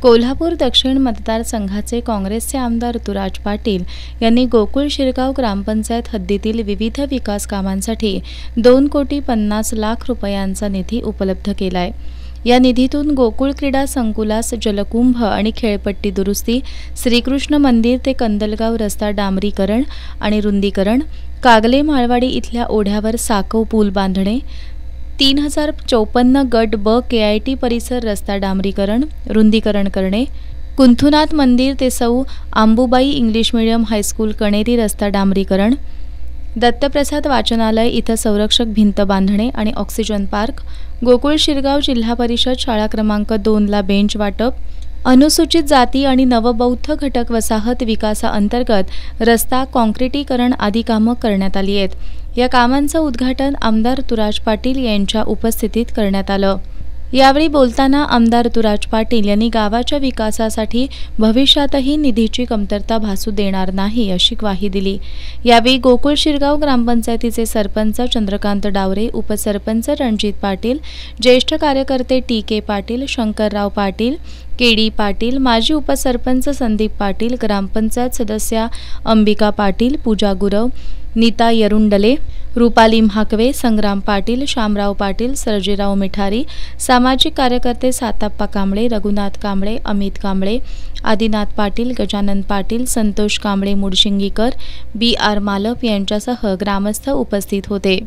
कोल्हापूर दक्षिण मतदारसंघाचे काँग्रेसचे आमदार ऋतुराज पाटील यांनी गोकुळ शिरगाव ग्रामपंचायत हद्दीतील विविध विकास कामांसाठी 2,50,00,000 रुपयांचा निधी उपलब्ध केलाय। या निधीतून गोकुळ क्रीडा संकुलास जलकुंभ आणि खेळपट्टी दुरुस्ती, श्रीकृष्ण मंदिर ते कंदलगाव रस्ता डांबरीकरण आणि रुंदीकरण, कागले माळवाडी इथल्या ओढ्यावर साकव पूल बांधणे, 3054 गट ब KIT परिसर रस्ता डांबरीकरण, रुंदीकरण करणे, कुंथुनाथ मंदिर ते सौ आंबुबाई इंग्लिश मीडियम हायस्कूल कणेरी रस्ता डांबरीकरण, दत्तप्रसाद वाचनालय इथं संरक्षक भिंत बांधणे आणि ऑक्सिजन पार्क, गोकुळ शिरगाव जिल्हा परिषद शाळा क्रमांक 2 ला बेंच वाटप, अनुसूचित जाती आणि नवबौद्ध घटक वसाहत विकासाअंतर्गत रस्ता काँक्रिटीकरण आदी कामं करण्यात आली आहेत। या कामांचं उद्घाटन आमदार ऋतुराज पाटील यांच्या उपस्थितीत करण्यात आलं। यावेळी बोलताना आमदार ऋतुराज पाटील यांनी गावाच्या विकासासाठी भविष्यातही निधीची कमतरता भासू देणार नाही अशी ग्वाही दिली। यावेळी गोकुळ शिरगाव ग्रामपंचायतीचे सरपंच चंद्रकांत डावरे, उपसरपंच रणजित पाटील, ज्येष्ठ कार्यकर्ते TK पाटील, शंकरराव पाटील, KD पाटील, माजी उपसरपंच संदीप पाटील, ग्रामपंचायत सदस्या अंबिका पाटील, पूजा गुरव, नीता यरुंडले, रूपाली म्हाकवे, संग्राम पाटील, शामराव पाटील, सर्जेराव मिठारी, सामाजिक कार्यकर्ते साताप्पा कांबळे, रघुनाथ कांबळे, अमित कांबळे, आदिनाथ पाटील, गजानन पाटील, संतोष कांबळे मुडशिंगीकर, BR मालप यांच्यासह ग्रामस्थ उपस्थित होते।